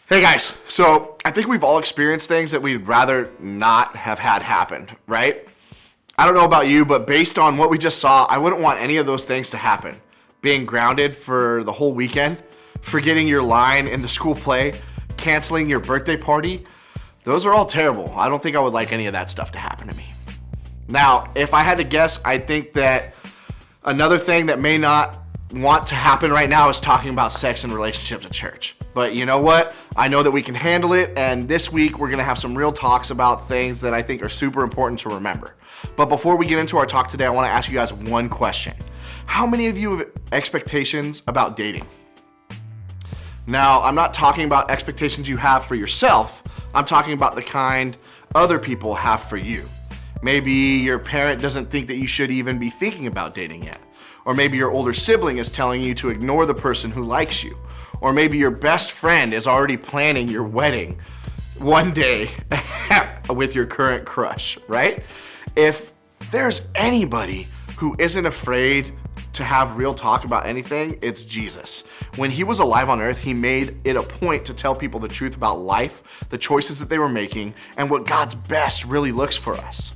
Hey guys, so I think we've all experienced things that we'd rather not have had happen, right? I don't know about you, but based on what we just saw, I wouldn't want any of those things to happen. Being grounded for the whole weekend, forgetting your line in the school play, canceling your birthday party, those are all terrible. I don't think I would like any of that stuff to happen to me. Now, if I had to guess, I think that another thing that may not want to happen right now is talking about sex and relationships at church. But you know what? I know that we can handle it, and this week we're gonna have some real talks about things that I think are super important to remember. But before we get into our talk today, I wanna ask you guys one question. How many of you have expectations about dating? Now, I'm not talking about expectations you have for yourself, I'm talking about the kind other people have for you. Maybe your parent doesn't think that you should even be thinking about dating yet. Or maybe your older sibling is telling you to ignore the person who likes you. Or maybe your best friend is already planning your wedding one day with your current crush, right? If there's anybody who isn't afraid to have real talk about anything, it's Jesus. When he was alive on earth, he made it a point to tell people the truth about life, the choices that they were making, and what God's best really looks for us.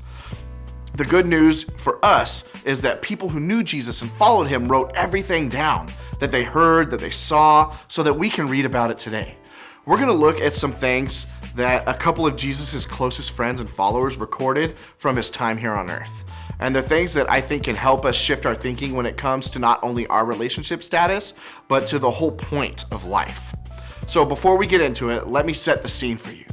The good news for us is that people who knew Jesus and followed him wrote everything down that they heard, that they saw, so that we can read about it today. We're gonna look at some things that a couple of Jesus's closest friends and followers recorded from his time here on earth. And they're things that I think can help us shift our thinking when it comes to not only our relationship status, but to the whole point of life. So before we get into it, let me set the scene for you.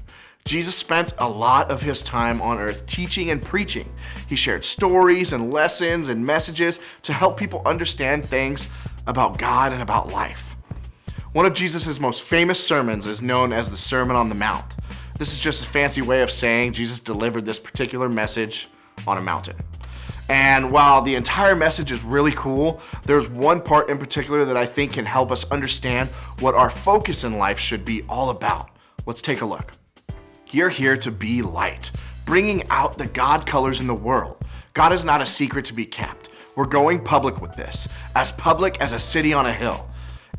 Jesus spent a lot of his time on earth teaching and preaching. He shared stories and lessons and messages to help people understand things about God and about life. One of Jesus' most famous sermons is known as the Sermon on the Mount. This is just a fancy way of saying Jesus delivered this particular message on a mountain. And while the entire message is really cool, there's one part in particular that I think can help us understand what our focus in life should be all about. Let's take a look. You're here to be light, bringing out the God colors in the world. God is not a secret to be kept. We're going public with this, as public as a city on a hill.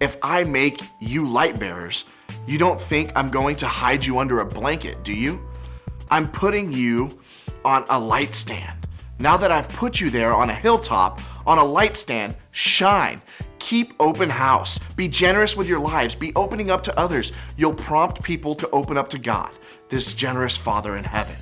If I make you light bearers, you don't think I'm going to hide you under a blanket, do you? I'm putting you on a light stand. Now that I've put you there on a hilltop, on a light stand, shine. Keep open house. Be generous with your lives. Be opening up to others. You'll prompt people to open up to God, this generous Father in heaven.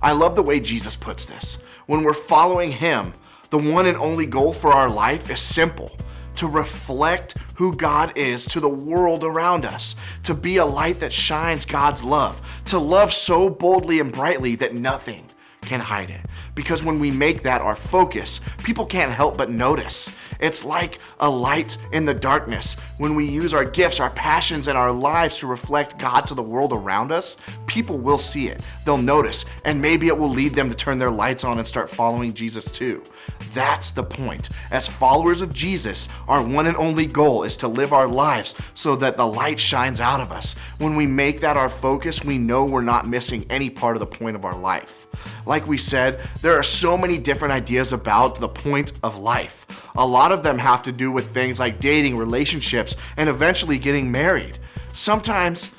I love the way Jesus puts this. When we're following him, the one and only goal for our life is simple: to reflect who God is to the world around us, to be a light that shines God's love, to love so boldly and brightly that nothing can hide it. Because when we make that our focus, people can't help but notice. It's like a light in the darkness. When we use our gifts, our passions, and our lives to reflect God to the world around us, people will see it. They'll notice, and maybe it will lead them to turn their lights on and start following Jesus too. That's the point. As followers of Jesus, our one and only goal is to live our lives so that the light shines out of us. When we make that our focus, we know we're not missing any part of the point of our life. Like we said, there are so many different ideas about the point of life. A lot of them have to do with things like dating, relationships, and eventually getting married. Sometimes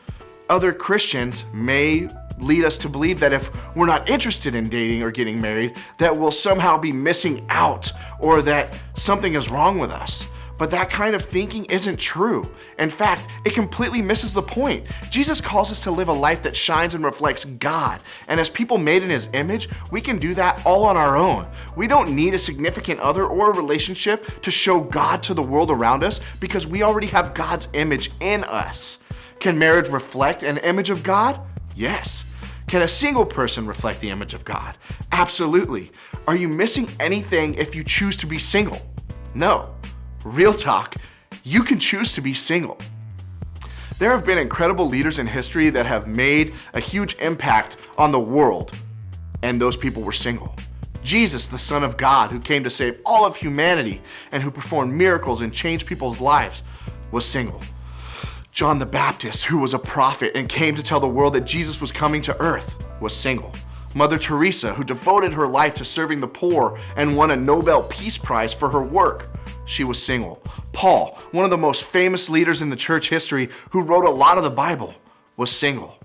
other Christians may lead us to believe that if we're not interested in dating or getting married, that we'll somehow be missing out or that something is wrong with us. But that kind of thinking isn't true. In fact, it completely misses the point. Jesus calls us to live a life that shines and reflects God. And as people made in his image, we can do that all on our own. We don't need a significant other or a relationship to show God to the world around us because we already have God's image in us. Can marriage reflect an image of God? Yes. Can a single person reflect the image of God? Absolutely. Are you missing anything if you choose to be single? No. Real talk, you can choose to be single. There have been incredible leaders in history that have made a huge impact on the world, and those people were single. Jesus, the Son of God, who came to save all of humanity and who performed miracles and changed people's lives, was single. John the Baptist, who was a prophet and came to tell the world that Jesus was coming to earth, was single. Mother Teresa, who devoted her life to serving the poor and won a Nobel Peace Prize for her work, she was single. Paul, one of the most famous leaders in the church history who wrote a lot of the Bible, was single.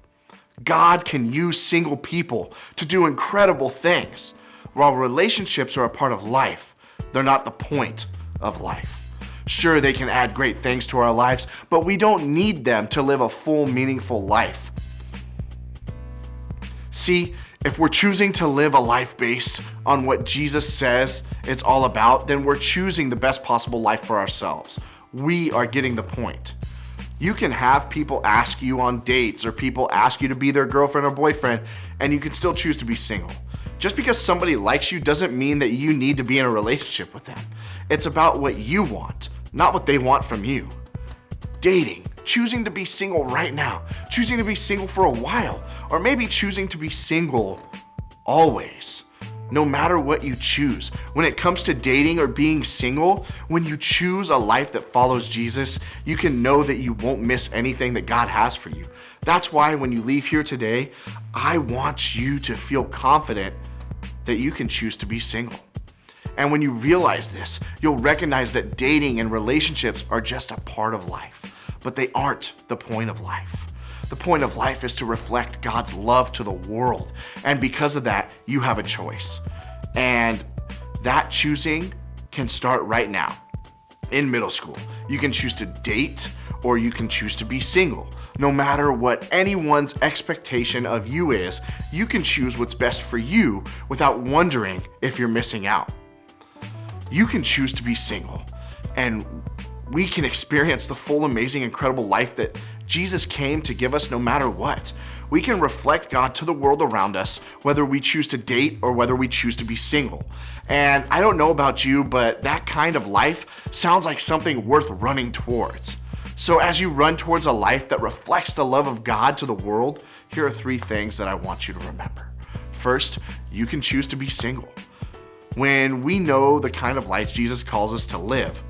God can use single people to do incredible things. While relationships are a part of life, they're not the point of life. Sure, they can add great things to our lives, but we don't need them to live a full, meaningful life. See, if we're choosing to live a life based on what Jesus says it's all about, then we're choosing the best possible life for ourselves. We are getting the point. You can have people ask you on dates or people ask you to be their girlfriend or boyfriend, and you can still choose to be single. Just because somebody likes you doesn't mean that you need to be in a relationship with them. It's about what you want, not what they want from you. Dating, choosing to be single right now, choosing to be single for a while, or maybe choosing to be single always. No matter what you choose, when it comes to dating or being single, when you choose a life that follows Jesus, you can know that you won't miss anything that God has for you. That's why when you leave here today, I want you to feel confident that you can choose to be single. And when you realize this, you'll recognize that dating and relationships are just a part of life, but they aren't the point of life. The point of life is to reflect God's love to the world. And because of that, you have a choice. And that choosing can start right now. In middle school, you can choose to date or you can choose to be single. No matter what anyone's expectation of you is, you can choose what's best for you without wondering if you're missing out. You can choose to be single, and we can experience the full, amazing, incredible life that Jesus came to give us no matter what. We can reflect God to the world around us, whether we choose to date or whether we choose to be single. And I don't know about you, but that kind of life sounds like something worth running towards. So as you run towards a life that reflects the love of God to the world, here are 3 things that I want you to remember. First, you can choose to be single. When we know the kind of life Jesus calls us to live,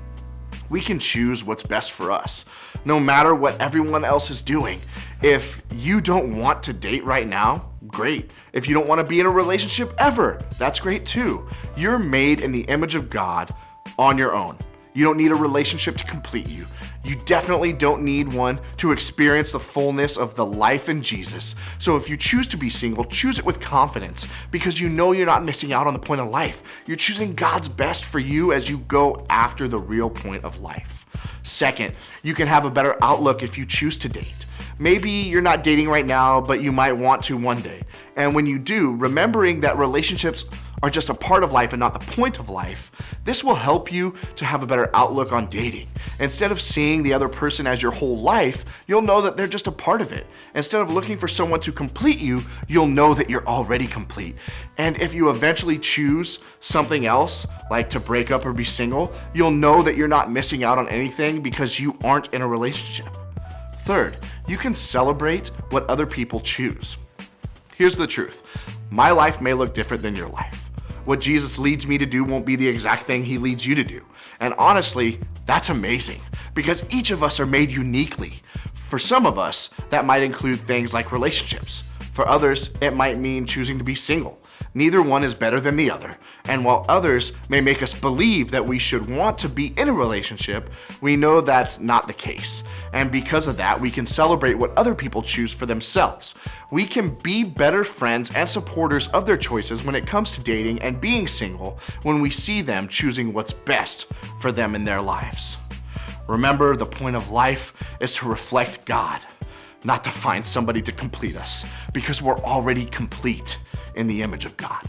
we can choose what's best for us, no matter what everyone else is doing. If you don't want to date right now, great. If you don't want to be in a relationship ever, that's great too. You're made in the image of God on your own. You don't need a relationship to complete you. You definitely don't need one to experience the fullness of the life in Jesus. So if you choose to be single, choose it with confidence because you know you're not missing out on the point of life. You're choosing God's best for you as you go after the real point of life. Second, you can have a better outlook if you choose to date. Maybe you're not dating right now, but you might want to one day. And when you do, remembering that relationships are just a part of life and not the point of life, this will help you to have a better outlook on dating. Instead of seeing the other person as your whole life, you'll know that they're just a part of it. Instead of looking for someone to complete you, you'll know that you're already complete. And if you eventually choose something else, like to break up or be single, you'll know that you're not missing out on anything because you aren't in a relationship. Third, you can celebrate what other people choose. Here's the truth. My life may look different than your life. What Jesus leads me to do won't be the exact thing he leads you to do. And honestly, that's amazing because each of us are made uniquely. For some of us, that might include things like relationships. For others, it might mean choosing to be single. Neither one is better than the other. And while others may make us believe that we should want to be in a relationship, we know that's not the case. And because of that, we can celebrate what other people choose for themselves. We can be better friends and supporters of their choices when it comes to dating and being single when we see them choosing what's best for them in their lives. Remember, the point of life is to reflect God, not to find somebody to complete us, because we're already complete in the image of God.